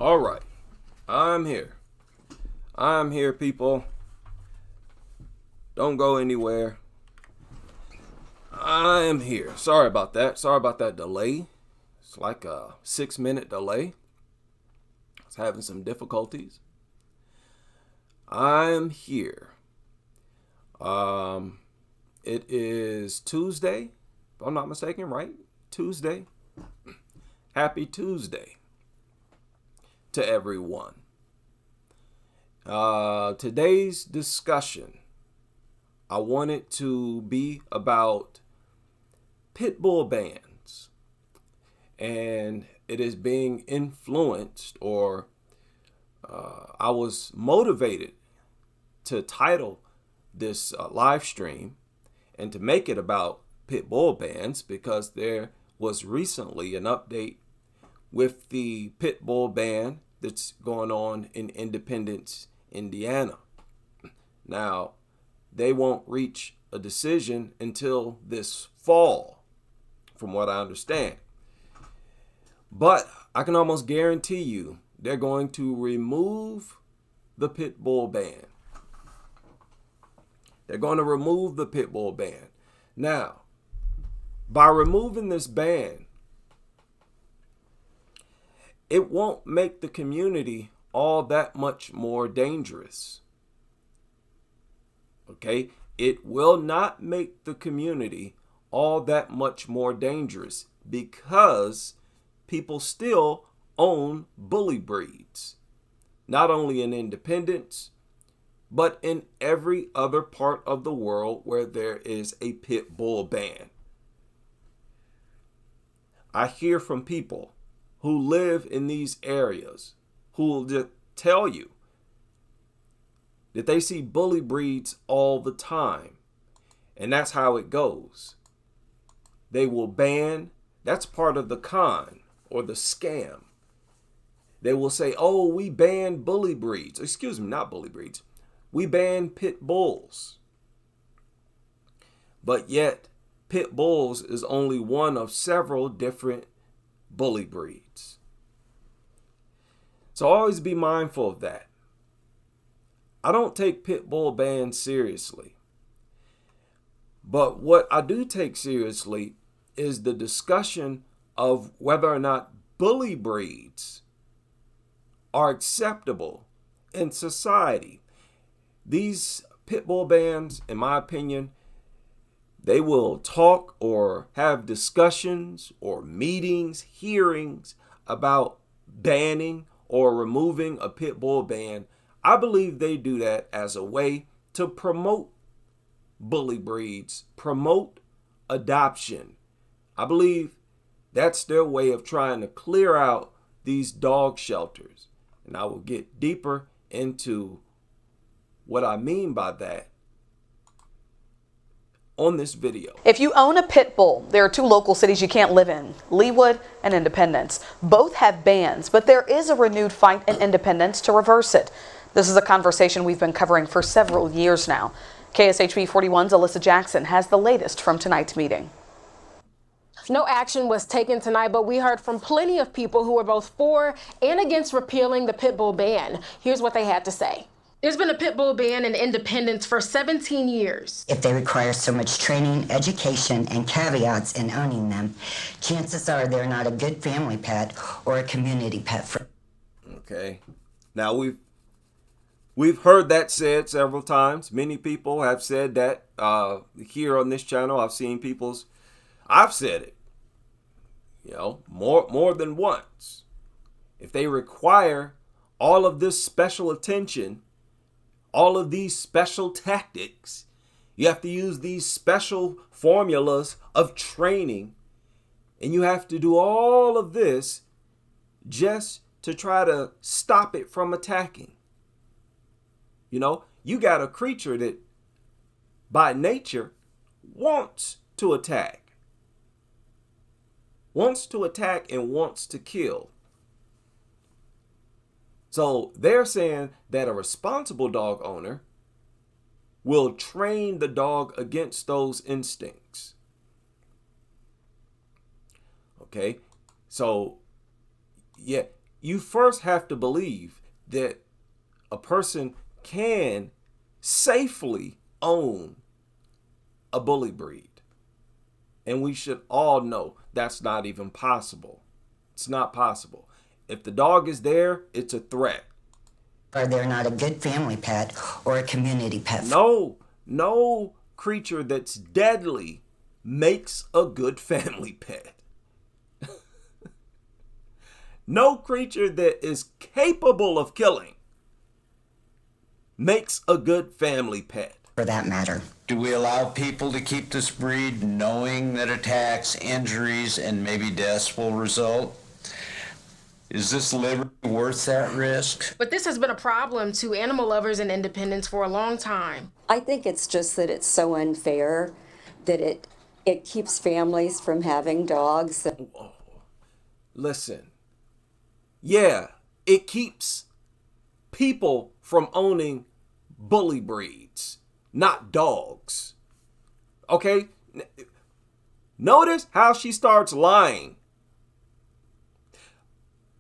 All right, I'm here. I'm here, people. Don't go anywhere. I am here. Sorry about that. Sorry about that delay. It's like a 6-minute delay. I was having some difficulties. I'm here. It is Tuesday, if I'm not mistaken, right? Tuesday. Happy Tuesday to everyone. Today's discussion, I want it to be about pit bull bans, and it is being influenced, or I was motivated to title this live stream and to make it about pit bull bans because there was recently an update with the pit bull ban that's going on in Independence, Indiana. Now, they won't reach a decision until this fall, from what I understand. But I can almost guarantee you they're going to remove the pit bull ban. They're going to remove the pit bull ban. Now, by removing this ban, it won't make the community all that much more dangerous. Okay? It will not make the community all that much more dangerous because people still own bully breeds. Not only in Independence, but in every other part of the world where there is a pit bull ban. I hear from people who live in these areas who will just tell you that they see bully breeds all the time. And that's how it goes. They will ban, that's part of the con or the scam. They will say, oh, we banned bully breeds. Excuse me, not bully breeds. We banned pit bulls. But yet, pit bulls is only one of several different bully breeds. So always be mindful of that. I don't take pit bull bans seriously. But what I do take seriously is the discussion of whether or not bully breeds are acceptable in society. These pit bull bans, in my opinion, they will talk or have discussions or meetings, hearings about banning or removing a pit bull ban. I believe they do that as a way to promote bully breeds, promote adoption. I believe that's their way of trying to clear out these dog shelters. And I will get deeper into what I mean by that on this video. If you own a pit bull, there are two local cities you can't live in, Leawood and Independence. Both have bans, but there is a renewed fight in Independence to reverse it. This is a conversation we've been covering for several years now. KSHB 41's Alyssa Jackson has the latest from tonight's meeting. No action was taken tonight, but we heard from plenty of people who were both for and against repealing the pit bull ban. Here's what they had to say. There's been a pit bull ban in Independence for 17 years. If they require so much training, education, and caveats in owning them, chances are they're not a good family pet or a community pet. Okay. Now we've heard that said several times. Many people have said that here on this channel. I've said it, more than once. If they require all of this special attention, all of these special tactics, you have to use these special formulas of training, and you have to do all of this just to try to stop it from attacking. You got a creature that by nature wants to attack. Wants to attack and wants to kill. So they're saying that a responsible dog owner will train the dog against those instincts. Okay, so yeah, you first have to believe that a person can safely own a bully breed. And we should all know that's not even possible. It's not possible. If the dog is there, it's a threat. Or they're not a good family pet or a community pet. No creature that's deadly makes a good family pet. No creature that is capable of killing makes a good family pet. For that matter. Do we allow people to keep this breed knowing that attacks, injuries, and maybe deaths will result? Is this liberty worth that risk? But this has been a problem to animal lovers and independents for a long time. I think it's just that it's so unfair that it keeps families from having dogs. Listen, yeah, it keeps people from owning bully breeds, not dogs. Okay? Notice how she starts lying.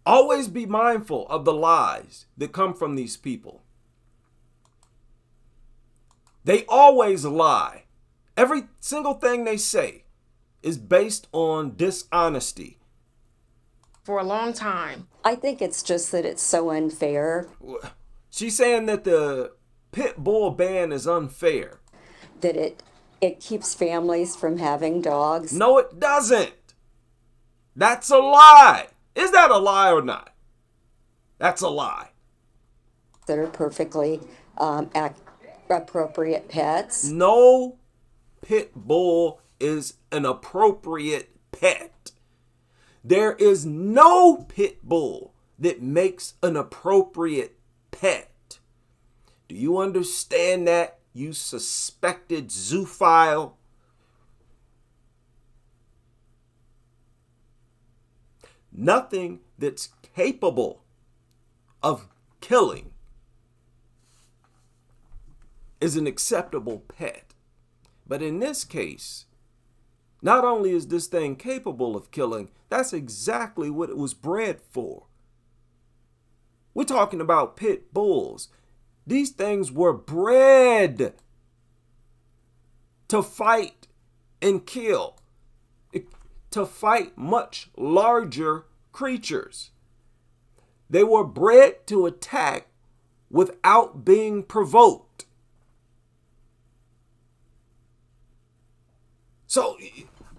Always be mindful of the lies that come from these people. They always lie. Every single thing they say is based on dishonesty. For a long time. I think it's just that it's so unfair. She's saying that the pit bull ban is unfair. That it keeps families from having dogs. No, it doesn't. That's a lie. Is that a lie or not? That's a lie. That are perfectly appropriate pets. No pit bull is an appropriate pet. There is no pit bull that makes an appropriate pet. Do you understand that, you suspected zoophile? Nothing that's capable of killing is an acceptable pet. But in this case, not only is this thing capable of killing, that's exactly what it was bred for. We're talking about pit bulls. These things were bred to fight and kill, to fight much larger creatures. They were bred to attack without being provoked. So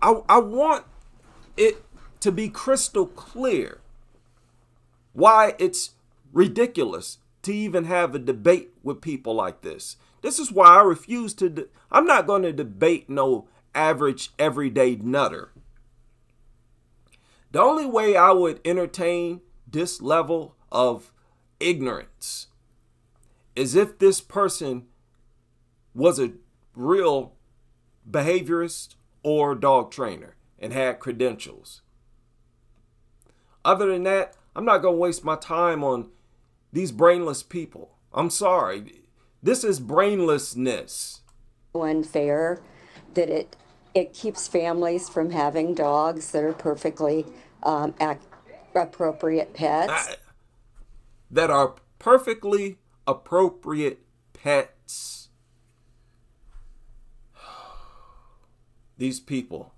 I want it to be crystal clear why it's ridiculous to even have a debate with people like this. This is why I refuse to. I'm not going to debate no average everyday nutter. The only way I would entertain this level of ignorance is if this person was a real behaviorist or dog trainer and had credentials. Other than that, I'm not going to waste my time on these brainless people. I'm sorry. This is brainlessness. Unfair that it keeps families from having dogs that are perfectly appropriate pets. That are perfectly appropriate pets. These people,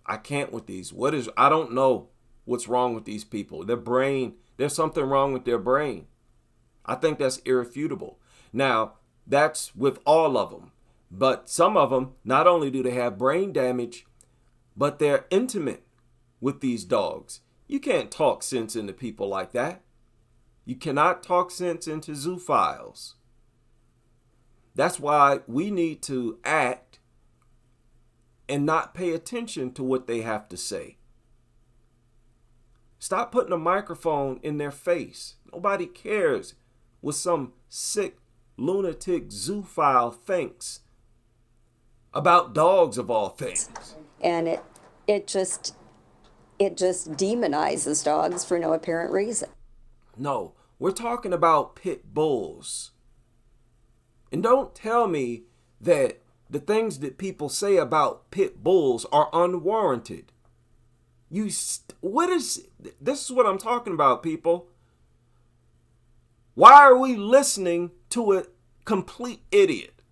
I can't with these. I don't know what's wrong with these people. Their brain, there's something wrong with their brain. I think that's irrefutable. Now, that's with all of them. But some of them, not only do they have brain damage, but they're intimate with these dogs. You can't talk sense into people like that. You cannot talk sense into zoophiles. That's why we need to act and not pay attention to what they have to say. Stop putting a microphone in their face. Nobody cares what some sick, lunatic zoophile thinks about dogs of all things. And it just demonizes dogs for no apparent reason. No, we're talking about pit bulls. And don't tell me that the things that people say about pit bulls are unwarranted. This is what I'm talking about, people. Why are we listening to a complete idiot?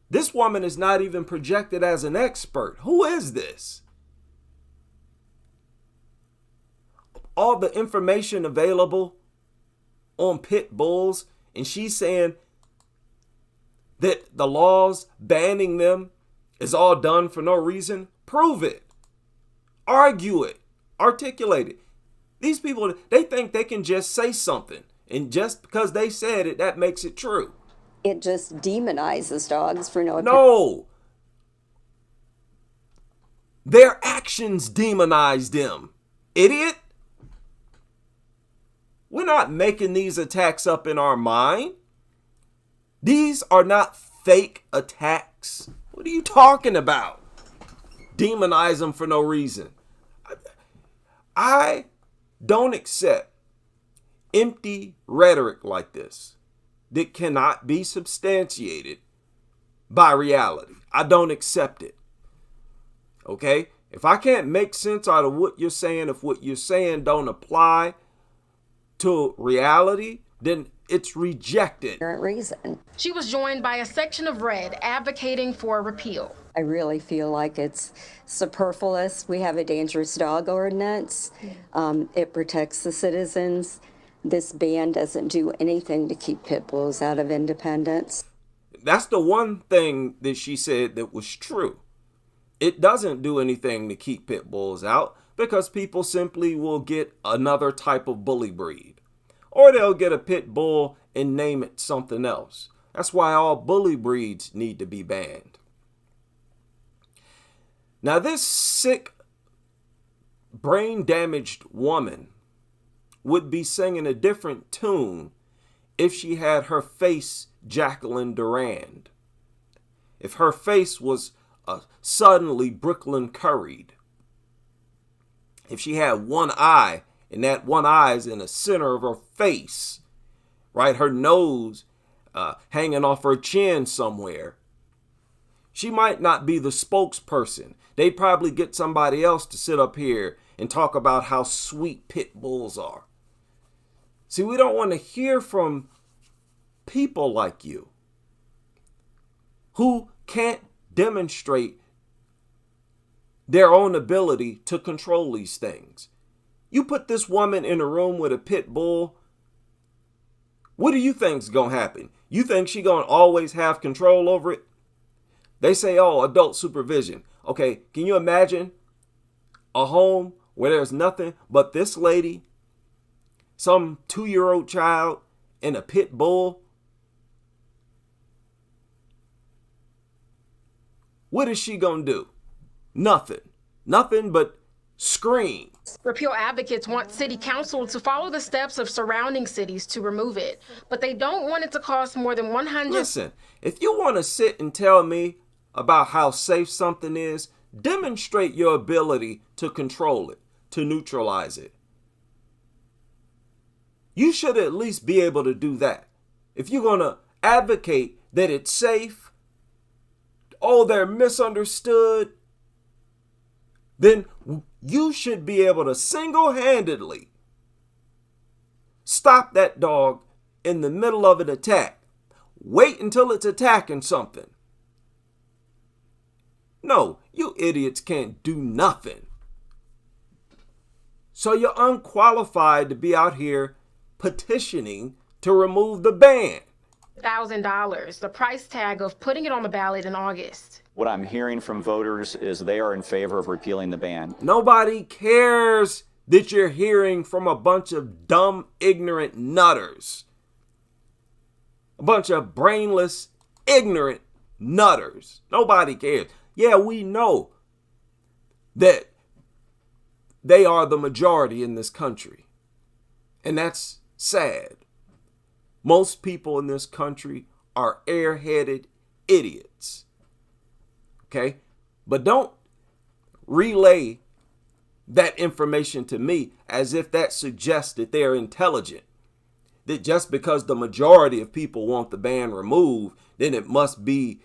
This woman is not even projected as an expert. Who is this? All the information available on pit bulls, and she's saying that the laws banning them is all done for no reason. Prove it. Argue it. Articulate it. These people, they think they can just say something, and just because they said it, that makes it true. It just demonizes dogs for no. No. Their actions demonize them. Idiot. We're not making these attacks up in our mind. These are not fake attacks. What are you talking about? Demonize them for no reason. I don't accept empty rhetoric like this that cannot be substantiated by reality. I don't accept it. Okay? If I can't make sense out of what you're saying, if what you're saying don't apply to reality, then it's rejected. Reason. She was joined by a section of Red advocating for repeal. I really feel like it's superfluous. We have a dangerous dog ordinance. It protects the citizens. This ban doesn't do anything to keep pit bulls out of Independence. That's the one thing that she said that was true. It doesn't do anything to keep pit bulls out because people simply will get another type of bully breed. Or they'll get a pit bull and name it something else. That's why all bully breeds need to be banned. Now, this sick, brain-damaged woman would be singing a different tune if she had her face Jacqueline Durand. If her face was suddenly Brooklyn Curried. If she had one eye, and that one eye is in the center of her face, right? Her nose hanging off her chin somewhere. She might not be the spokesperson. They'd probably get somebody else to sit up here and talk about how sweet pit bulls are. See, we don't want to hear from people like you who can't demonstrate their own ability to control these things. You put this woman in a room with a pit bull, what do you think's gonna happen? You think she gonna always have control over it? They say, oh, adult supervision. Okay, can you imagine a home where there's nothing but this lady, some 2-year-old child, and a pit bull? What is she gonna do? Nothing. Nothing but scream. Repeal advocates want city council to follow the steps of surrounding cities to remove it, but they don't want it to cost more than $100. Listen, if you want to sit and tell me about how safe something is, demonstrate your ability to control it, to neutralize it. You should at least be able to do that. If you're going to advocate that it's safe, oh, they're misunderstood, then you should be able to single-handedly stop that dog in the middle of an attack. Wait until it's attacking something. No, you idiots can't do nothing. So you're unqualified to be out here petitioning to remove the ban. $1,000, the price tag of putting it on the ballot in August. What I'm hearing from voters is they are in favor of repealing the ban. Nobody cares that you're hearing from a bunch of dumb, ignorant nutters. A bunch of brainless, ignorant nutters. Nobody cares. Yeah, we know that they are the majority in this country. And that's sad. Most people in this country are airheaded idiots. Okay? But don't relay that information to me as if that suggests that they're intelligent. That just because the majority of people want the ban removed, then it must be,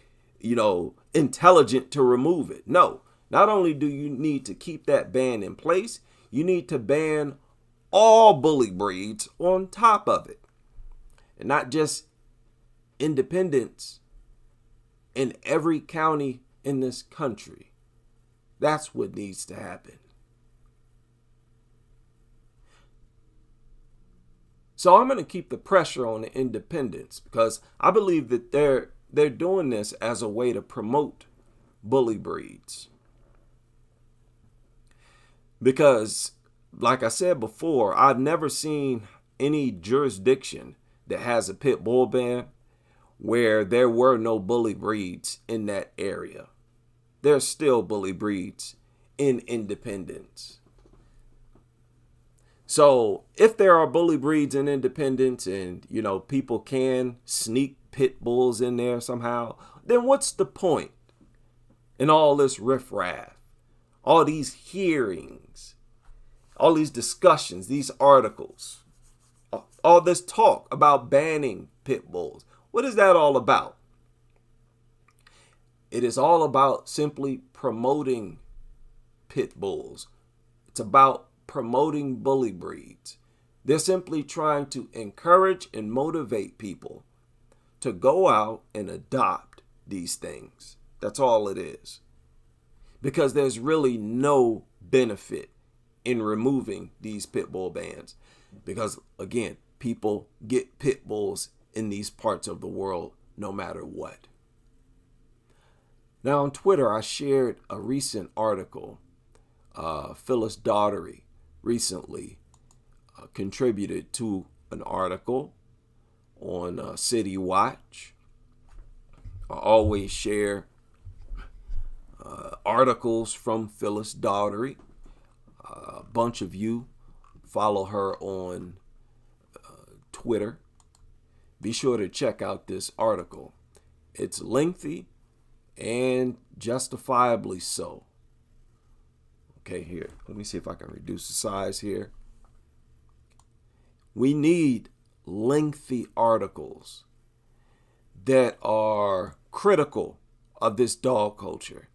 intelligent to remove it. No. Not only do you need to keep that ban in place, you need to ban all bully breeds on top of it. And not just independents in every county in this country. That's what needs to happen. So I'm going to keep the pressure on the independents because I believe that they're doing this as a way to promote bully breeds. Because, like I said before, I've never seen any jurisdiction that has a pit bull ban where there were no bully breeds in that area. There's still bully breeds in Independence. So if there are bully breeds in Independence and, people can sneak pit bulls in there somehow, then what's the point in all this riffraff, all these hearings, all these discussions, these articles, all this talk about banning pit bulls? What is that all about? It is all about simply promoting pit bulls. It's about promoting bully breeds. They're simply trying to encourage and motivate people to go out and adopt these things. That's all it is. Because there's really no benefit in removing these pit bull bans. Because, again, people get pit bulls in these parts of the world no matter what. Now on Twitter, I shared a recent article. Phyllis Daugherty recently contributed to an article on City Watch. I always share articles from Phyllis Daugherty. A bunch of you follow her on Twitter. Be sure to check out this article. It's lengthy and justifiably so. Okay, here. Let me see if I can reduce the size here. We need lengthy articles that are critical of this dog culture.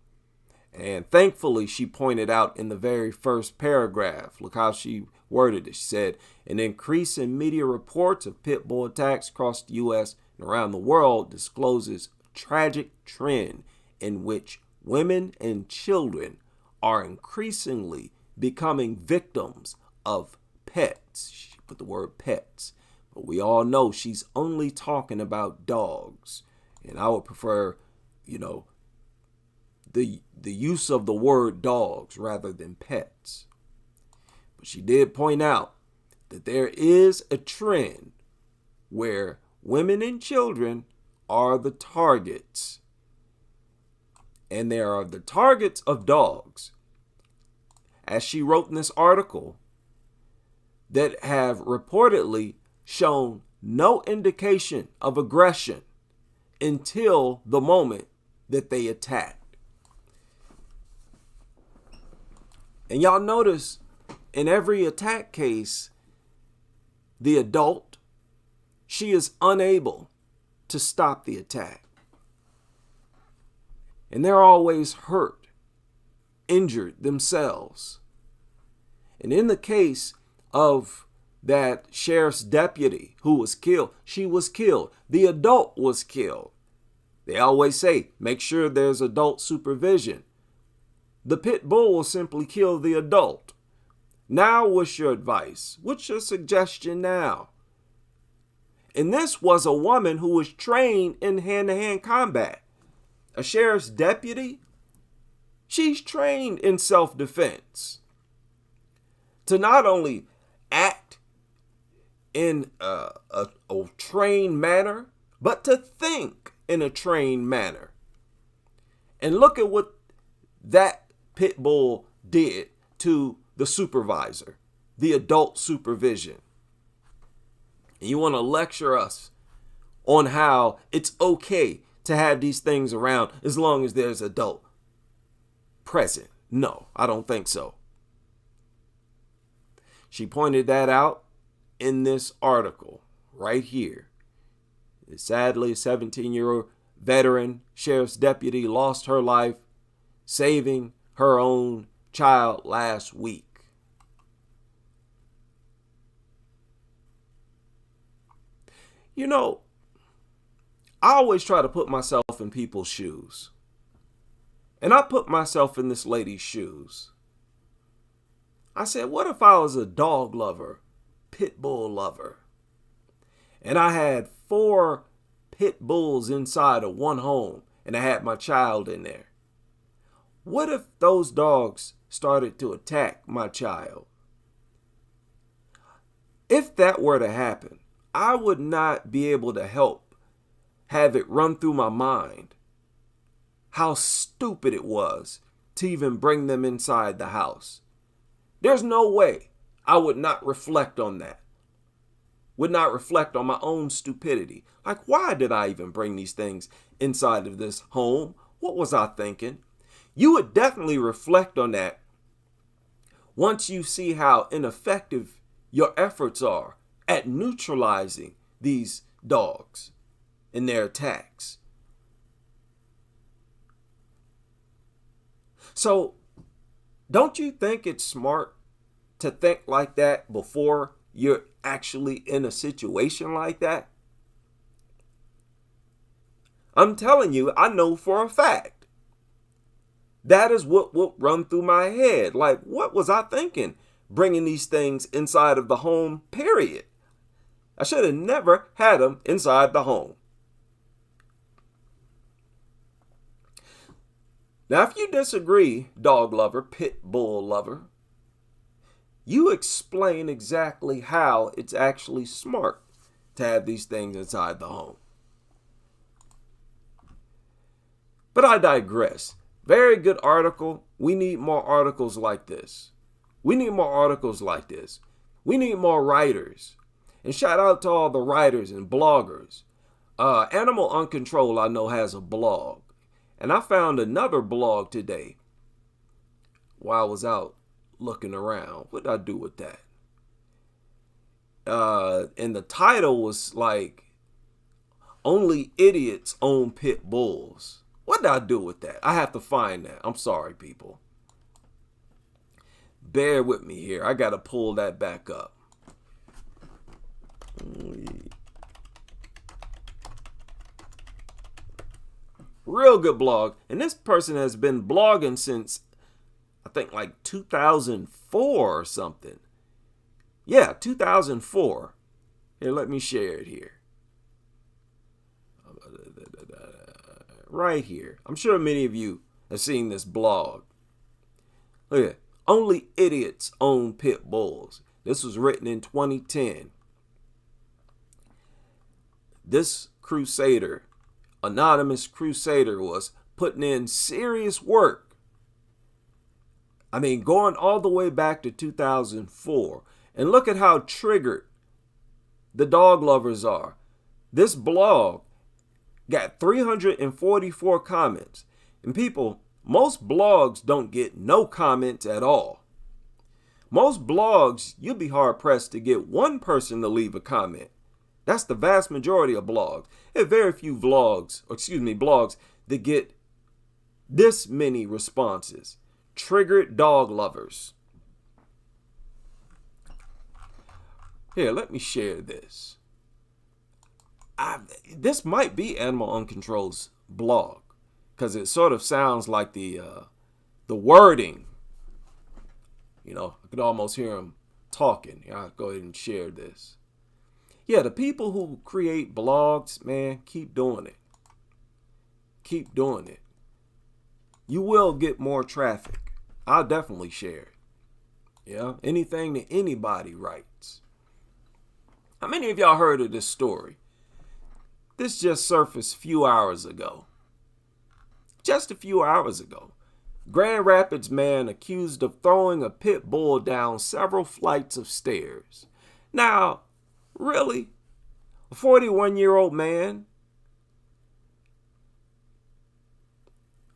And thankfully, she pointed out in the very first paragraph, look how she worded it. She said, an increase in media reports of pit bull attacks across the U.S. and around the world discloses a tragic trend in which women and children are increasingly becoming victims of pets. She put the word pets, but we all know she's only talking about dogs. And I would prefer, the use of the word dogs rather than pets. But she did point out that there is a trend where women and children are the targets. And there are the targets of dogs, as she wrote in this article, that have reportedly shown no indication of aggression until the moment that they attacked. And y'all notice in every attack case, the adult, she is unable to stop the attack. And they're always hurt, injured themselves. And in the case of that sheriff's deputy who was killed, she was killed. The adult was killed. They always say, make sure there's adult supervision. The pit bull will simply kill the adult. Now, what's your advice? What's your suggestion now? And this was a woman who was trained in hand-to-hand combat. A sheriff's deputy, she's trained in self-defense. To not only act in a trained manner, but to think in a trained manner. And look at what that pit bull did to the supervisor, the adult supervision. And you want to lecture us on how it's okay to have these things around as long as there's adult present. No, I don't think so. She pointed that out in this article right here. Sadly, a 17-year-old veteran sheriff's deputy lost her life saving her own child last week. You know, I always try to put myself in people's shoes. And I put myself in this lady's shoes. I said, what if I was a dog lover, pit bull lover, and I had 4 pit bulls inside of one home and I had my child in there? What if those dogs started to attack my child? If that were to happen, I would not be able to help have it run through my mind how stupid it was to even bring them inside the house. There's no way I would not reflect on that. Would not reflect on my own stupidity. Like, why did I even bring these things inside of this home? What was I thinking? You would definitely reflect on that once you see how ineffective your efforts are at neutralizing these dogs and their attacks. So, don't you think it's smart to think like that before you're actually in a situation like that? I'm telling you, I know for a fact. That is what will run through my head. Like, what was I thinking bringing these things inside of the home, period? I should have never had them inside the home. Now, if you disagree, dog lover, pit bull lover, you explain exactly how it's actually smart to have these things inside the home. But I digress. Very good article. We need more articles like this. We need more articles like this. We need more writers. And shout out to all the writers and bloggers. Animal Uncontrolled, I know, has a blog. And I found another blog today while I was out looking around. What did I do with that? And the title was like, Only Idiots Own Pit Bulls. What did I do with that? I have to find that. I'm sorry, people. Bear with me here. I got to pull that back up. Real good blog. And this person has been blogging since, I think, like 2004 or something. Yeah, 2004. Here, let me share it here. Right here. I'm sure many of you have seen this blog. Look at it. Only Idiots Own Pit Bulls. This was written in 2010. This crusader, anonymous crusader, was putting in serious work. I mean, going all the way back to 2004. And look at how triggered the dog lovers are. This blog got 344 comments. And people, most blogs don't get no comments at all. Most blogs, you'll be hard pressed to get one person to leave a comment. That's the vast majority of blogs. There are very few blogs that get this many responses. Triggered dog lovers. Here, let me share this. This might be Animal Uncontrolled's blog because it sort of sounds like the wording. You know, I could almost hear him talking. I'll go ahead and share this. Yeah, the people who create blogs, man, keep doing it. Keep doing it. You will get more traffic. I'll definitely share it. Yeah, anything that anybody writes. How many of y'all heard of this story? This just surfaced a few hours ago. Just a few hours ago. Grand Rapids man accused of throwing a pit bull down several flights of stairs. Now, really? A 41-year-old man?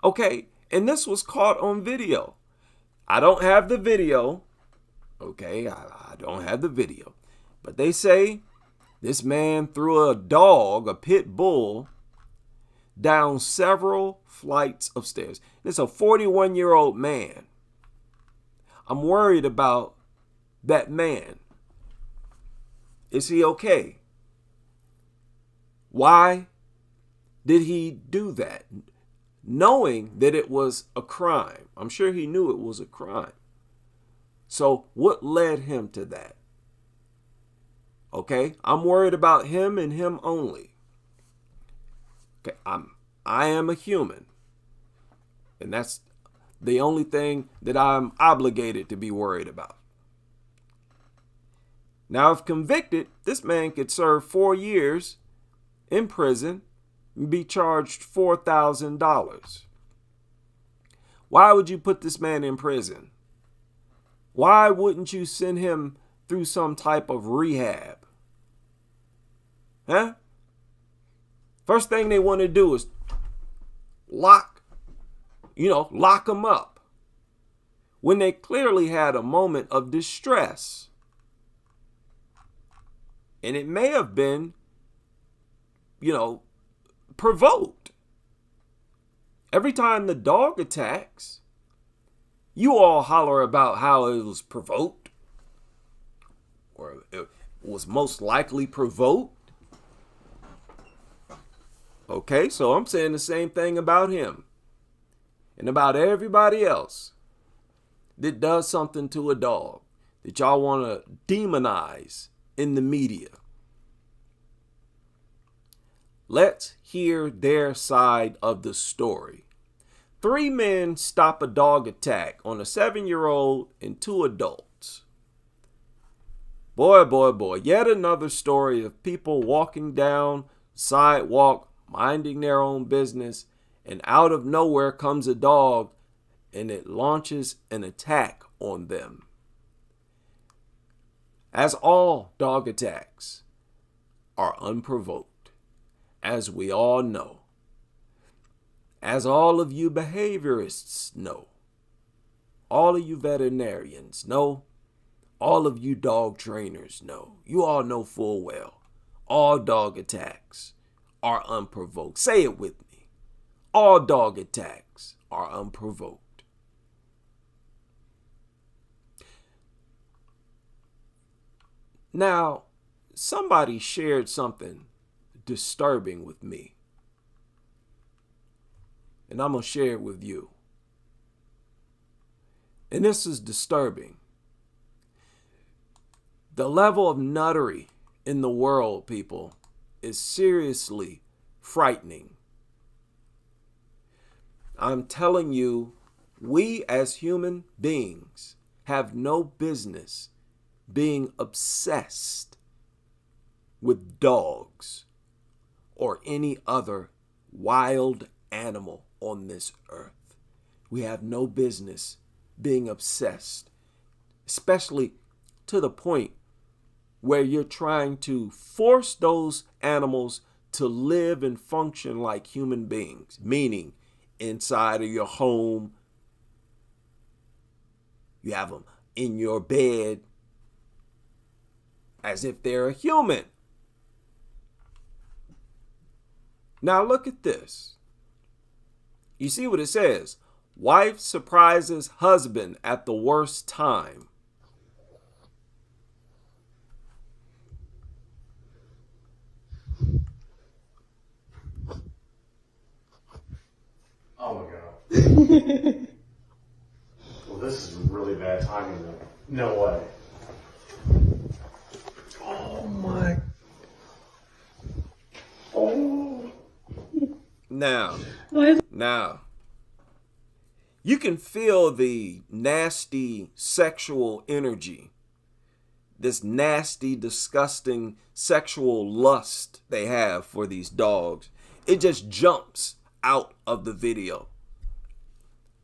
Okay, and this was caught on video. I don't have the video. Okay, I don't have the video. But they say this man threw a dog, a pit bull, down several flights of stairs. It's a 41-year-old man. I'm worried about that man. Is he okay? Why did he do that? Knowing that it was a crime. I'm sure he knew it was a crime. So what led him to that? Okay, I'm worried about him and him only. Okay, I am a human. And that's the only thing that I'm obligated to be worried about. Now, if convicted, this man could serve 4 years in prison and be charged $4,000. Why would you put this man in prison? Why wouldn't you send him through some type of rehab? Huh? First thing they want to do is lock him up. When they clearly had a moment of distress. And it may have been, provoked. Every time the dog attacks, you all holler about how it was provoked, or it was most likely provoked. Okay, so I'm saying the same thing about him and about everybody else that does something to a dog that y'all want to demonize in the media. Let's hear their side of the story. 3 men stop a dog attack on a 7-year-old and 2 adults. Boy, yet another story of people walking down sidewalk, minding their own business, and out of nowhere comes a dog and it launches an attack on them. As all dog attacks are unprovoked, as we all know, as all of you behaviorists know, all of you veterinarians know, all of you dog trainers know, you all know full well, all dog attacks are unprovoked. Say it with me. All dog attacks are unprovoked. Now, somebody shared something disturbing with me, and I'm going to share it with you. And this is disturbing. The level of nuttery in the world, people, is seriously frightening. I'm telling you, we as human beings have no business being obsessed with dogs or any other wild animal on this earth. We have no business being obsessed, especially to the point where you're trying to force those animals to live and function like human beings, meaning inside of your home. You have them in your bed as if they're a human. Now look at this. You see what it says? Wife surprises husband at the worst time. Oh my god. Well, this is really bad timing though. No way. Oh my. Oh. Now, you can feel the nasty sexual energy, this nasty, disgusting sexual lust they have for these dogs. It just jumps out of the video,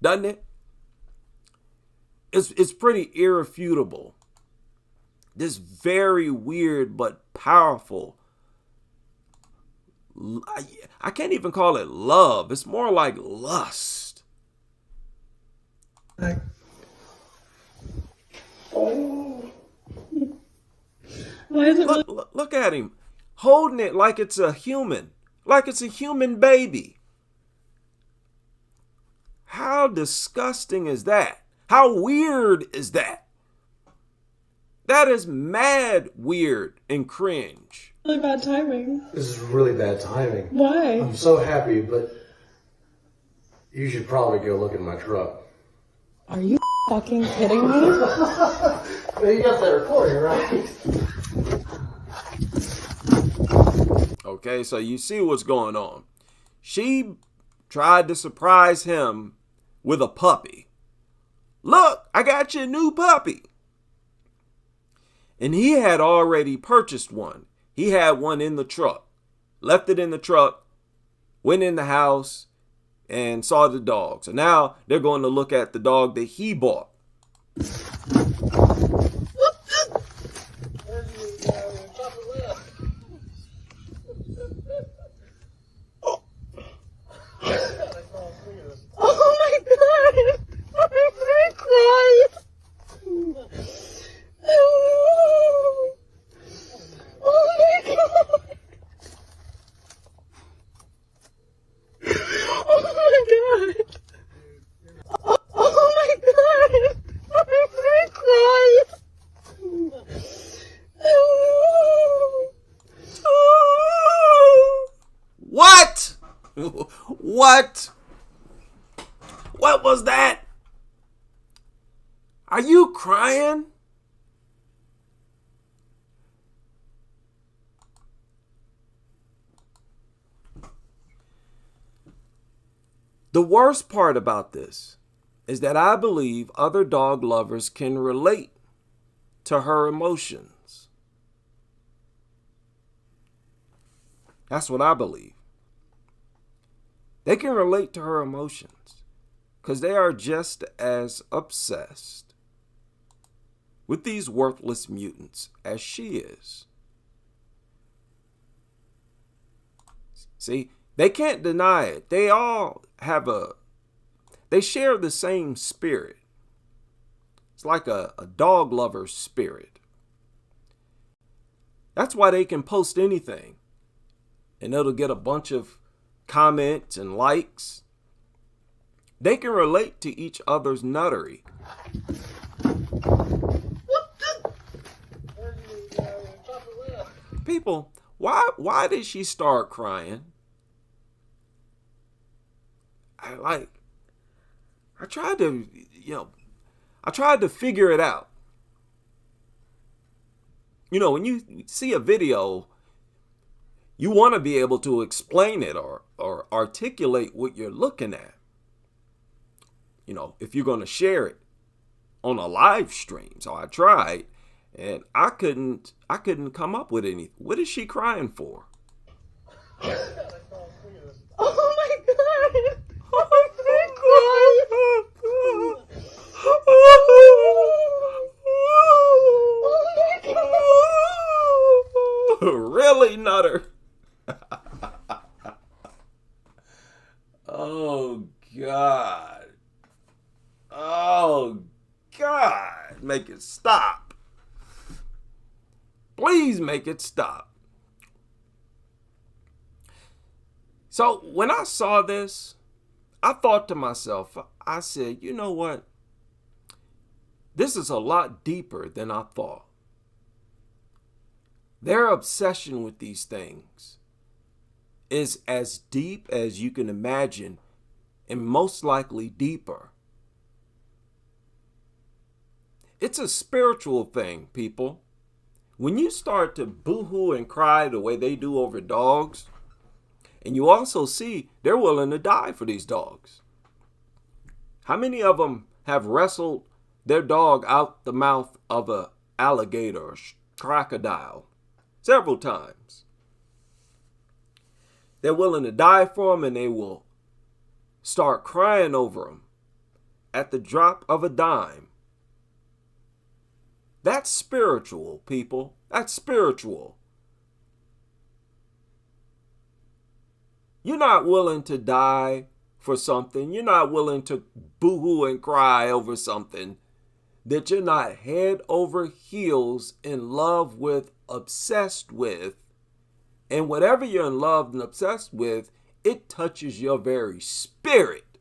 doesn't it? It's pretty irrefutable. This very weird but powerful, I can't even call it love. It's more like lust. Oh. Why is it Look at him holding it like it's a human, like it's a human baby. How disgusting is that? How weird is that? That is mad weird and cringe. Really bad timing. This is really bad timing. Why? I'm so happy, but you should probably go look in my truck. Are you fucking kidding me? Well, you got that recording, right? Okay, so you see what's going on. She tried to surprise him with a puppy. Look, I got you a new puppy. And he had already purchased one. He had one in the truck, left it in the truck, went in the house, and saw the dog. So now they're going to look at the dog that he bought. Oh my god! I'm gonna cry! Oh my god! Oh my god! Oh my god! I'm gonna cry! What? What? What was that? Are you crying? The worst part about this is that I believe other dog lovers can relate to her emotions. That's what I believe. They can relate to her emotions because they are just as obsessed with these worthless mutants as she is. See, they can't deny it. They all they share the same spirit. It's like a dog lover's spirit. That's why they can post anything and it'll get a bunch of comments and likes. They can relate to each other's nuttery. People, why did she start crying? I tried to figure it out. You know, when you see a video, you want to be able to explain it or articulate what you're looking at. You know, if you're going to share it on a live stream. So I tried and I couldn't come up with anything. What is she crying for? Oh my god! Really, Nutter? Oh, God. Oh, God. Make it stop. Please make it stop. So when I saw this, I thought to myself, I said, you know what? This is a lot deeper than I thought. Their obsession with these things is as deep as you can imagine, and most likely deeper. It's a spiritual thing, people. When you start to boo-hoo and cry the way they do over dogs, and you also see they're willing to die for these dogs. How many of them have wrestled their dog out the mouth of an alligator or crocodile? Several times. They're willing to die for them, and they will start crying over them at the drop of a dime. That's spiritual, people. That's spiritual. You're not willing to die for something. You're not willing to boo-hoo and cry over something that you're not head over heels in love with, obsessed with. And whatever you're in love and obsessed with, it touches your very spirit.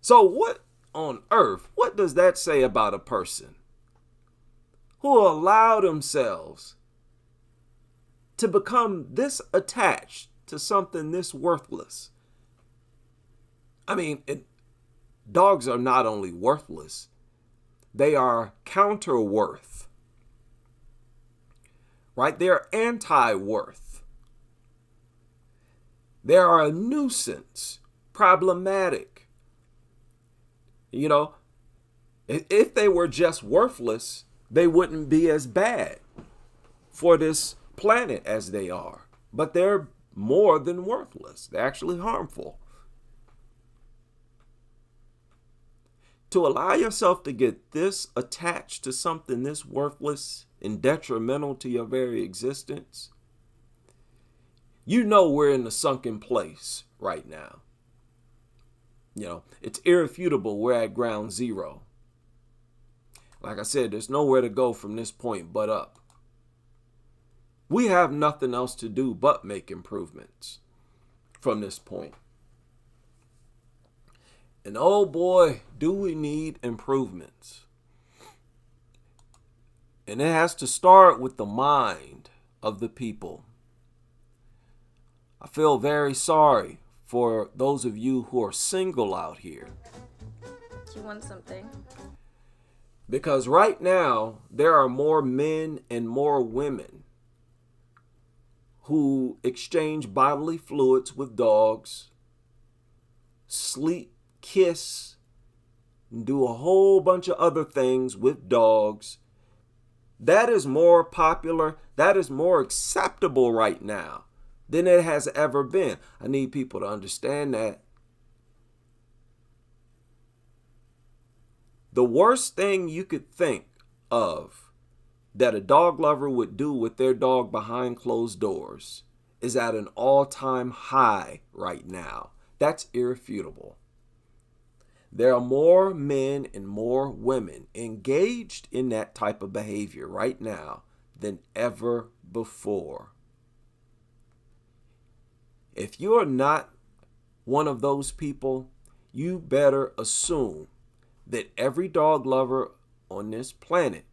So what on earth, what does that say about a person who allow themselves to become this attached to something this worthless? I mean, dogs are not only worthless, they are counter-worth, right? They're anti-worth. They are a nuisance, problematic. You know, if they were just worthless, they wouldn't be as bad for this planet as they are. But they're more than worthless. They're actually harmful. To allow yourself to get this attached to something this worthless and detrimental to your very existence, you know we're in the sunken place right now. You know, it's irrefutable we're at ground zero. Like I said, there's nowhere to go from this point but up. We have nothing else to do but make improvements from this point. And oh boy, do we need improvements. And it has to start with the mind of the people. I feel very sorry for those of you who are single out here. Do you want something? Because right now, there are more men and more women who exchange bodily fluids with dogs, sleep, kiss, and do a whole bunch of other things with dogs. That is more popular, that is more acceptable right now than it has ever been. I need people to understand that. The worst thing you could think of that a dog lover would do with their dog behind closed doors is at an all-time high right now. That's irrefutable. There are more men and more women engaged in that type of behavior right now than ever before. If you're not one of those people, you better assume that every dog lover on this planet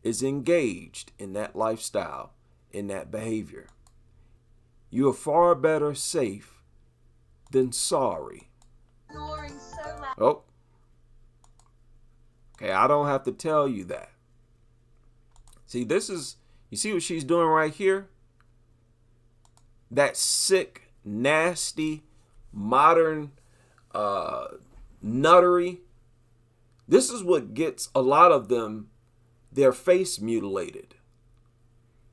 is engaged in that lifestyle, in that behavior. You are far better safe than sorry. Oh. Okay, I don't have to tell you that. See, you see what she's doing right here? That sick, nasty, modern nuttery. This is what gets a lot of them their face mutilated.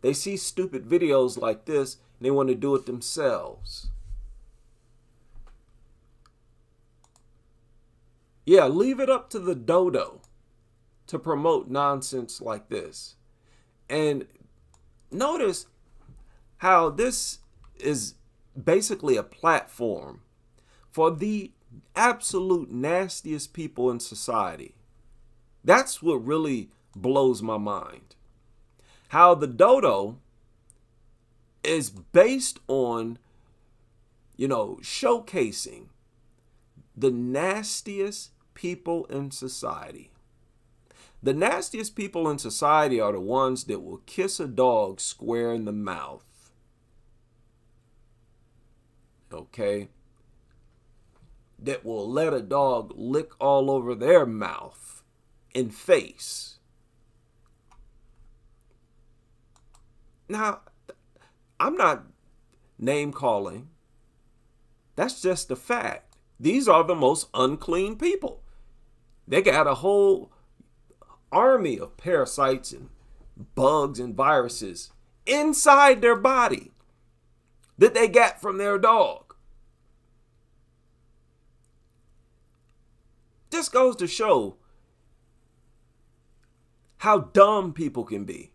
They see stupid videos like this and they want to do it themselves. Yeah, leave it up to the dodo to promote nonsense like this. And notice how this is basically a platform for the absolute nastiest people in society. That's what really blows my mind. How the dodo is based on, showcasing the nastiest people in society. The nastiest people in society are the ones that will kiss a dog square in the mouth. Okay? That will let a dog lick all over their mouth and face. Now, I'm not name calling. That's just a fact. These are the most unclean people. They got a whole army of parasites and bugs and viruses inside their body that they got from their dog. This goes to show how dumb people can be.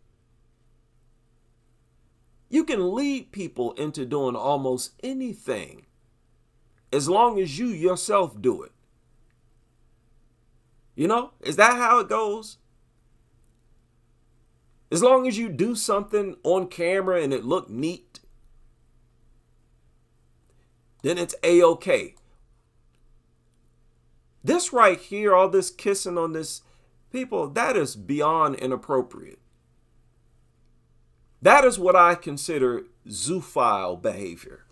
You can lead people into doing almost anything as long as you yourself do it. Is that how it goes? As long as you do something on camera and it look neat, then it's A-okay. This right here, all this kissing on this, people, that is beyond inappropriate. That is what I consider zoophile behavior.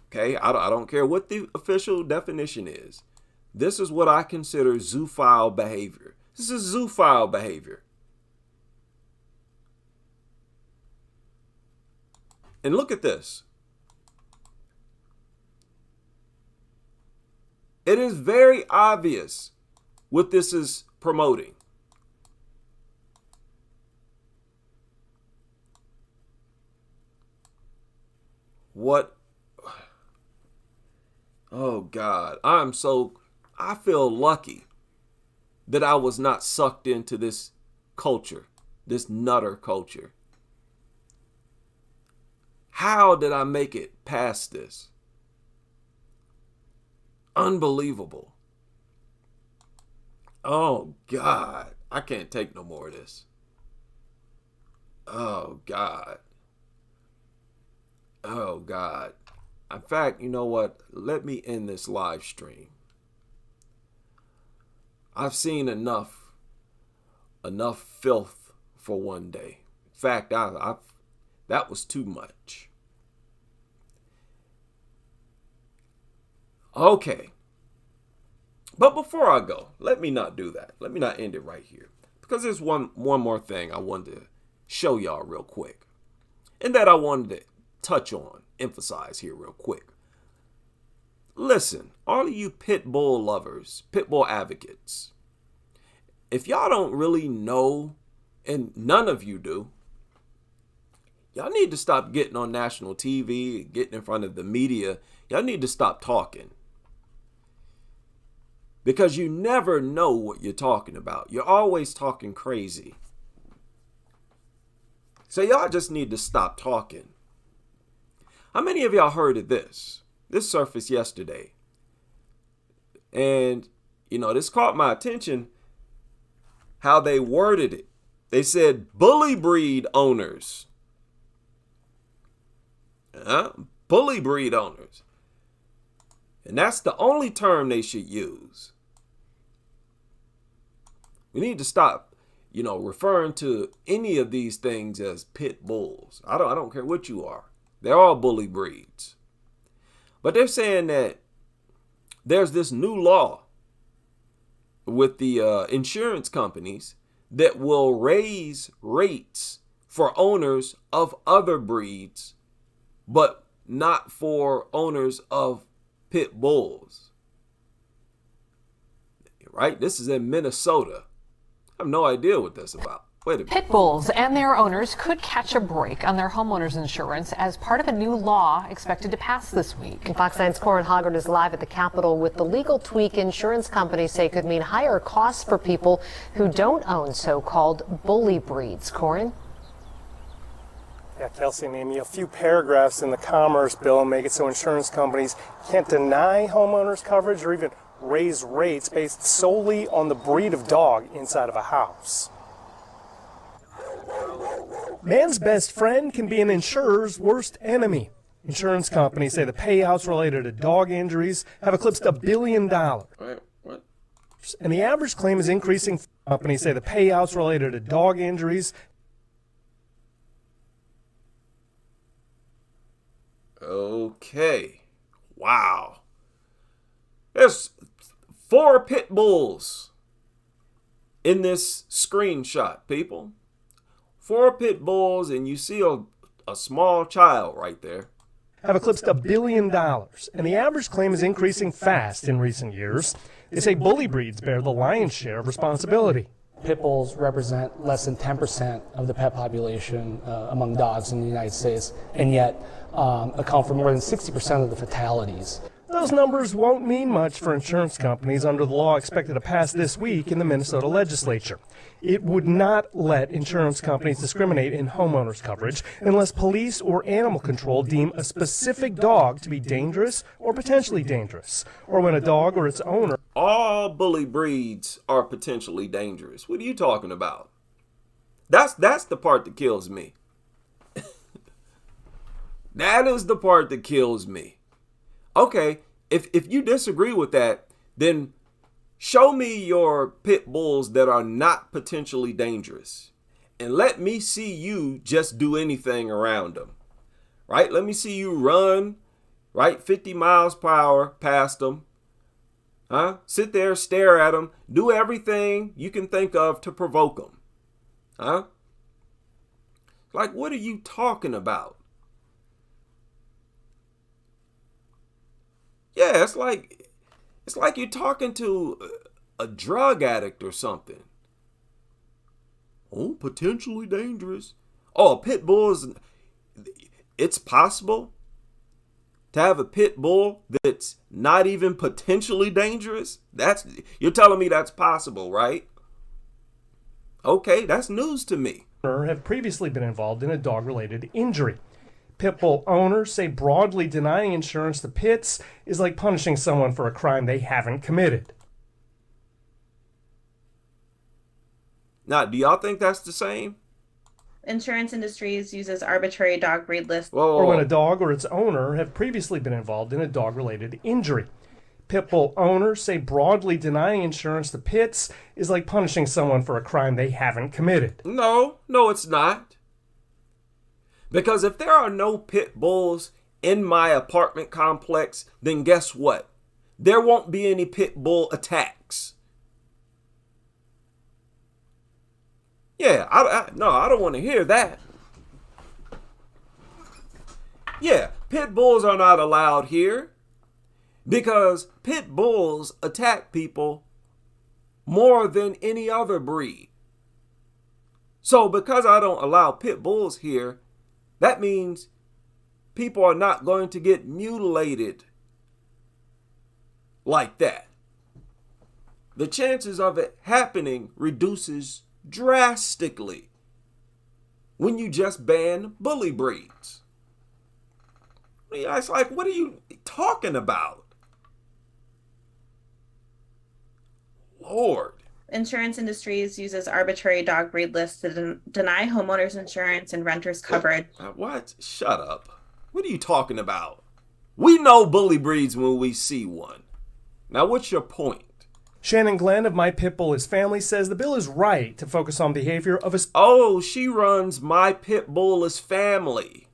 Okay, I don't care what the official definition is. This is what I consider zoophile behavior. This is zoophile behavior. And look at this. It is very obvious what this is promoting. What? Oh God, I feel lucky that I was not sucked into this culture, this nutter culture. How did I make it past this? Unbelievable. Oh God, I can't take no more of this. Oh God. Oh God. In fact, you know what? Let me end this live stream. I've seen enough filth for one day. In fact, that was too much. Okay. But before I go, let me not do that. Let me not end it right here. Because there's one more thing I wanted to show y'all real quick. And that I wanted to touch on, emphasize here real quick. Listen, all of you pit bull lovers, pit bull advocates, if y'all don't really know, and none of you do, y'all need to stop getting on national TV, getting in front of the media. Y'all need to stop talking. Because you never know what you're talking about. You're always talking crazy. So y'all just need to stop talking. How many of y'all heard of this? This surfaced yesterday. And, this caught my attention how they worded it. They said bully breed owners. Bully breed owners. And that's the only term they should use. We need to stop, referring to any of these things as pit bulls. I don't care what you are. They're all bully breeds. But they're saying that there's this new law with the insurance companies that will raise rates for owners of other breeds, but not for owners of pit bulls. Right? This is in Minnesota. I have no idea what that's about. Wait a minute. Pit bulls and their owners could catch a break on their homeowners insurance as part of a new law expected to pass this week. And Fox 9's Corin Hoggard is live at the Capitol with the legal tweak insurance companies say could mean higher costs for people who don't own so-called bully breeds. Corin? Yeah, Kelsey and Amy, a few paragraphs in the Commerce Bill make it so insurance companies can't deny homeowners coverage or even raise rates based solely on the breed of dog inside of a house. Man's best friend can be an insurer's worst enemy. Insurance companies say the payouts related to dog injuries have eclipsed $1 billion. Wait, what? And the average claim is increasing. Companies say the payouts related to dog injuries. Okay. Wow. There's 4 pit bulls in this screenshot, people. 4 pit bulls, and you see a small child right there. Have eclipsed $1 billion, and the average claim is increasing fast in recent years. They say bully breeds bear the lion's share of responsibility. Pit bulls represent less than 10% of the pet population among dogs in the United States, and yet account for more than 60% of the fatalities. Those numbers won't mean much for insurance companies under the law expected to pass this week in the Minnesota legislature. It would not let insurance companies discriminate in homeowners coverage unless police or animal control deem a specific dog to be dangerous or potentially dangerous, or when a dog or its owner... All bully breeds are potentially dangerous. What are you talking about? That's the part that kills me. That is the part that kills me. Okay, If you disagree with that, then show me your pit bulls that are not potentially dangerous, and let me see you just do anything around them, right? Let me see you run, right, 50 miles per hour past them, huh? Sit there, stare at them, do everything you can think of to provoke them, huh? Like, what are you talking about? Yeah, it's like you're talking to a drug addict or something. Oh, potentially dangerous. Oh, a pit bull is... It's possible to have a pit bull that's not even potentially dangerous? You're telling me that's possible, right? Okay, that's news to me. Have previously been involved in a dog-related injury. Pit bull owners say broadly denying insurance to pits is like punishing someone for a crime they haven't committed. Now, do y'all think that's the same? Insurance Industries uses arbitrary dog breed lists. Or when a dog or its owner have previously been involved in a dog-related injury. Pit bull owners say broadly denying insurance to pits is like punishing someone for a crime they haven't committed. No, it's not. Because if there are no pit bulls in my apartment complex, then guess what? There won't be any pit bull attacks. Yeah, I don't want to hear that. Yeah, pit bulls are not allowed here because pit bulls attack people more than any other breed. So because I don't allow pit bulls here, that means people are not going to get mutilated like that. The chances of it happening reduces drastically when you just ban bully breeds. It's like, what are you talking about? Lord. Insurance Industries uses arbitrary dog breed lists to deny homeowners insurance and renters coverage. What? Shut up. What are you talking about? We know bully breeds when we see one. Now, what's your point? Shannon Glenn of My Pit Bull Is Family says the bill is right to focus on behavior of a... Oh, she runs My Pit Bull Is Family.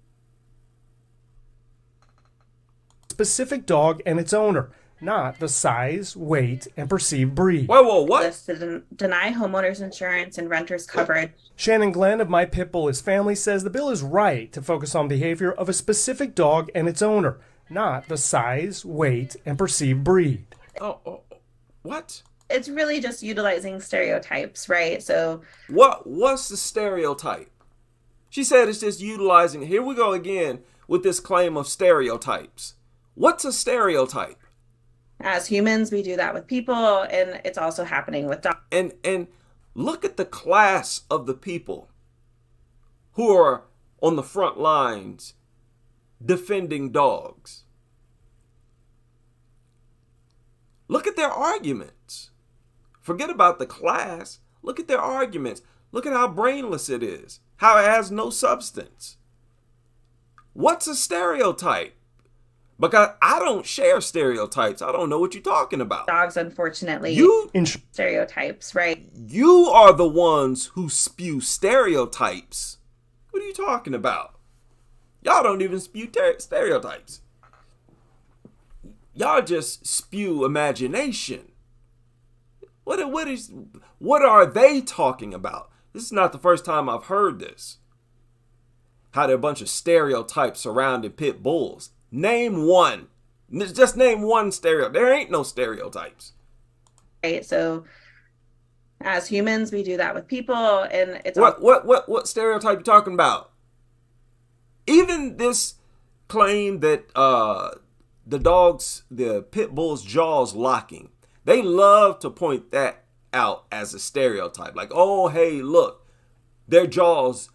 Specific dog and its owner, not the size, weight, and perceived breed. Whoa, what? Lists to deny homeowners insurance and renters coverage. Shannon Glenn of My Pit Bull Is Family says the bill is right to focus on behavior of a specific dog and its owner, not the size, weight, and perceived breed. Oh, what? It's really just utilizing stereotypes, right? So what's the stereotype? She said it's just utilizing. Here we go again with this claim of stereotypes. What's a stereotype? As humans, we do that with people, and it's also happening with dogs. And look at the class of the people who are on the front lines defending dogs. Look at their arguments. Forget about the class. Look at their arguments. Look at how brainless it is. How it has no substance. What's a stereotype? Because I don't share stereotypes. I don't know what you're talking about. Dogs, unfortunately, stereotypes, right? You are the ones who spew stereotypes. What are you talking about? Y'all don't even spew stereotypes. Y'all just spew imagination. What are they talking about? This is not the first time I've heard this. How there are a bunch of stereotypes surrounding pit bulls. Name one. Just name one stereotype. There ain't no stereotypes. Right. So as humans, we do that with people, and it's what stereotype you talking about? Even this claim that the pit bull's jaws locking. They love to point that out as a stereotype. Like, oh, hey, look, their jaws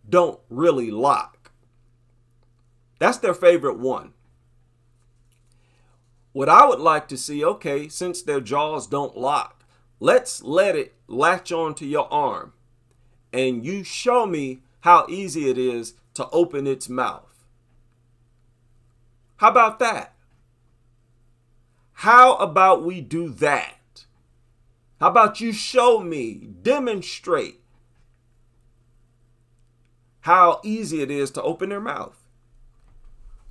don't really lock. That's their favorite one. What I would like to see, okay, since their jaws don't lock, let's let it latch onto your arm and you show me how easy it is to open its mouth. How about that? How about we do that? How about you show me, demonstrate how easy it is to open their mouth?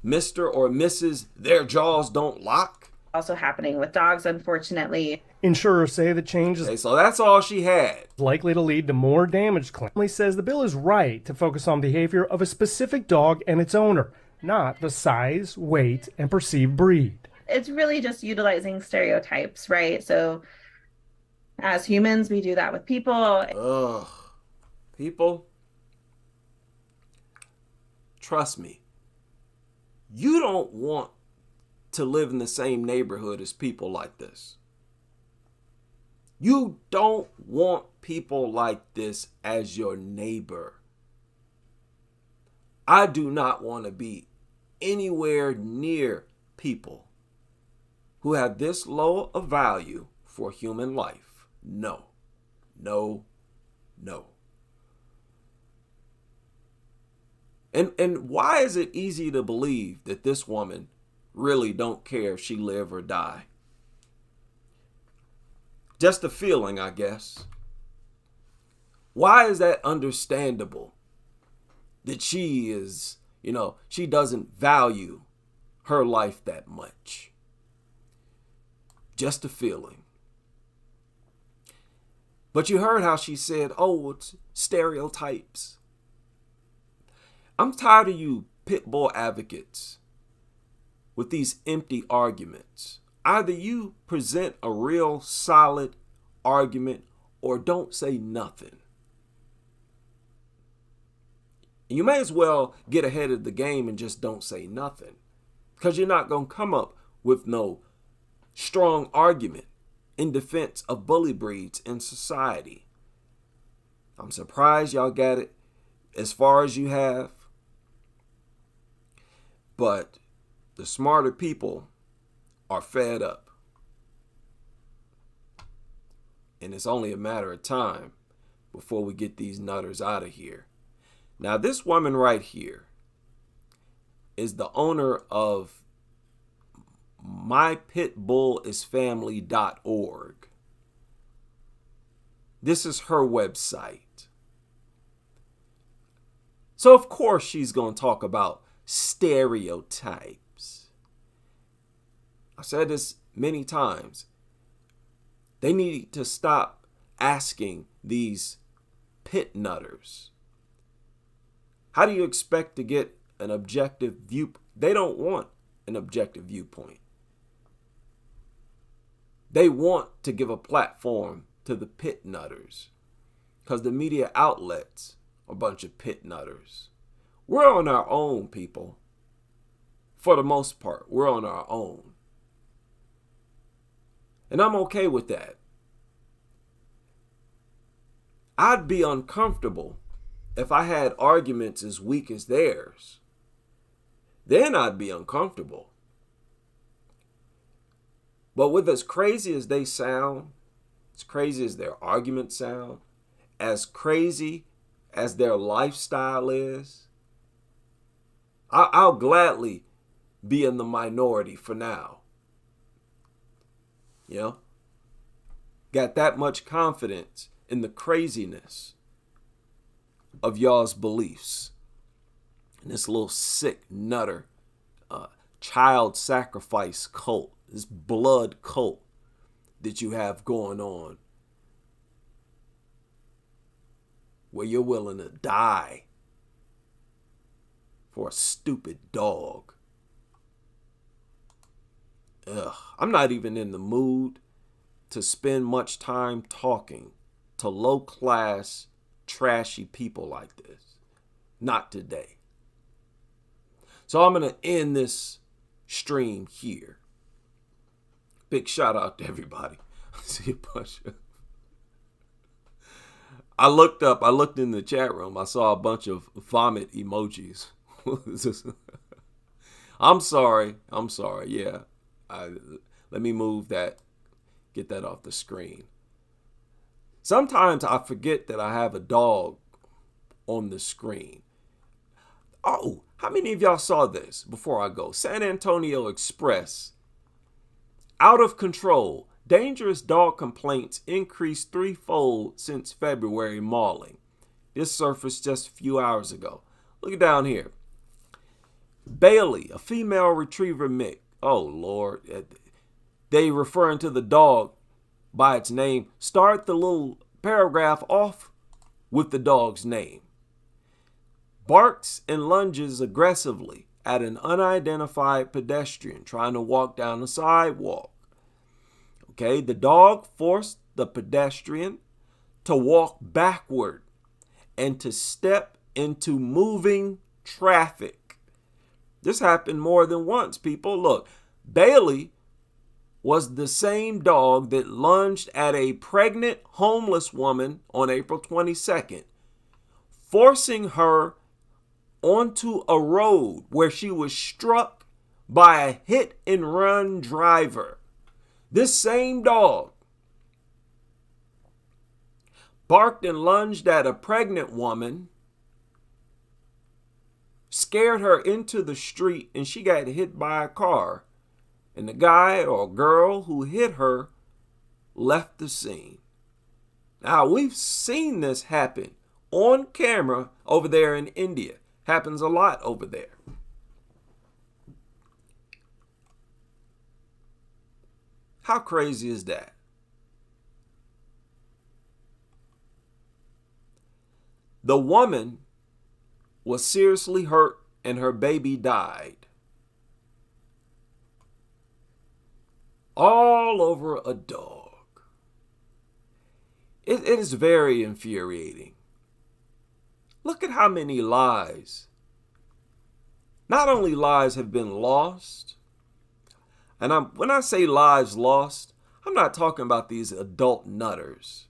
Mr. or Mrs., their jaws don't lock. Also happening with dogs, unfortunately. Insurers say the change is Okay, so that's all she had. likely to lead to more damage claims. Emily says the bill is right to focus on behavior of a specific dog and its owner, not the size, weight, and perceived breed. It's really just utilizing stereotypes, right? So as humans, we do that with people. Ugh. People, trust me, you don't want to live in the same neighborhood as people like this. You don't want people like this as your neighbor. I do not want to be anywhere near people who have this low a value for human life. No, no, no. And why is it easy to believe that this woman really don't care if she live or die? Just a feeling, I guess. Why is that understandable? That she is, she doesn't value her life that much. Just a feeling. But you heard how she said, oh, it's stereotypes. I'm tired of you pit bull advocates with these empty arguments. Either you present a real solid argument or don't say nothing. You may as well get ahead of the game and just don't say nothing, because you're not going to come up with no strong argument in defense of bully breeds in society. I'm surprised y'all got it as far as you have. But the smarter people are fed up. And it's only a matter of time before we get these nutters out of here. Now, this woman right here is the owner of mypitbullisfamily.org. This is her website. So, of course, she's going to talk about stereotypes. I said this many times. They need to stop asking these pit nutters, how do you expect to get an objective view? They don't want an objective viewpoint. They want to give a platform to the pit nutters because the media outlets are a bunch of pit nutters. We're on our own, people. For the most part, we're on our own. And I'm okay with that. I'd be uncomfortable if I had arguments as weak as theirs. Then I'd be uncomfortable. But with as crazy as they sound, as crazy as their arguments sound, as crazy as their lifestyle is, I'll gladly be in the minority for now. Got that much confidence in the craziness of y'all's beliefs. And this little sick nutter child sacrifice cult, this blood cult that you have going on, where you're willing to die for a stupid dog. I'm not even in the mood to spend much time talking to low-class, trashy people like this. Not today. So I'm going to end this stream here. Big shout out to everybody. I see a bunch of... I looked in the chat room. I saw a bunch of vomit emojis. I'm sorry. Yeah. Let me move that. Get that off the screen. Sometimes I forget that I have a dog on the screen. Oh, how many of y'all saw this before I go? San Antonio Express. Out of control. Dangerous dog complaints increased threefold since February mauling. This surfaced just a few hours ago. Look down here. Bailey, a female retriever mix. Oh, Lord. They referring to the dog by its name. Start the little paragraph off with the dog's name. Barks and lunges aggressively at an unidentified pedestrian trying to walk down the sidewalk. Okay, the dog forced the pedestrian to walk backward and to step into moving traffic. This happened more than once, people. Look, Bailey was the same dog that lunged at a pregnant homeless woman on April 22nd, forcing her onto a road where she was struck by a hit-and-run driver. This same dog barked and lunged at a pregnant woman, scared her into the street, and she got hit by a car. And the guy or girl who hit her left the scene. Now, we've seen this happen on camera over there in India. Happens a lot over there. How crazy is that? The woman was seriously hurt and her baby died. All over a dog. It is very infuriating. Look at how many lives, not only lives have been lost, and when I say lives lost, I'm not talking about these adult nutters.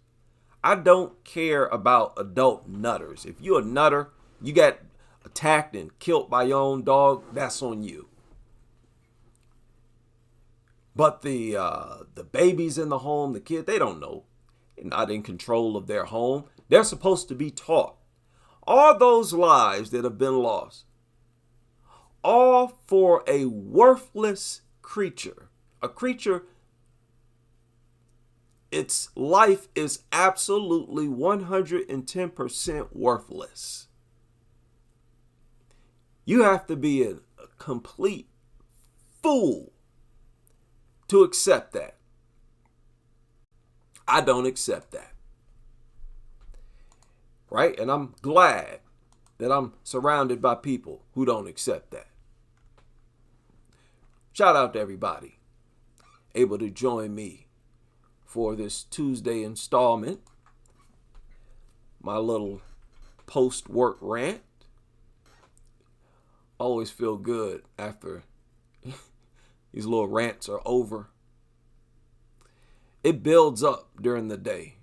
I don't care about adult nutters. If you're a nutter, you got attacked and killed by your own dog, that's on you. But the babies in the home, the kid, they don't know. They're not in control of their home. They're supposed to be taught. All those lives that have been lost, all for a worthless creature, a creature, its life is absolutely 110% worthless. You have to be a complete fool to accept that. I don't accept that. Right? And I'm glad that I'm surrounded by people who don't accept that. Shout out to everybody able to join me for this Tuesday installment. My little post-work rant. Always feel good after these little rants are over. It builds up during the day.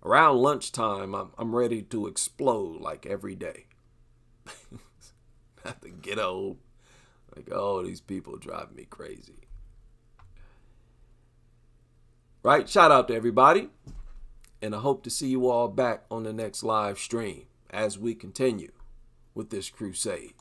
Around lunchtime, I'm ready to explode like every day. Have to get old. Like, oh, these people drive me crazy. Right? Shout out to everybody. And I hope to see you all back on the next live stream as we continue with this crusade.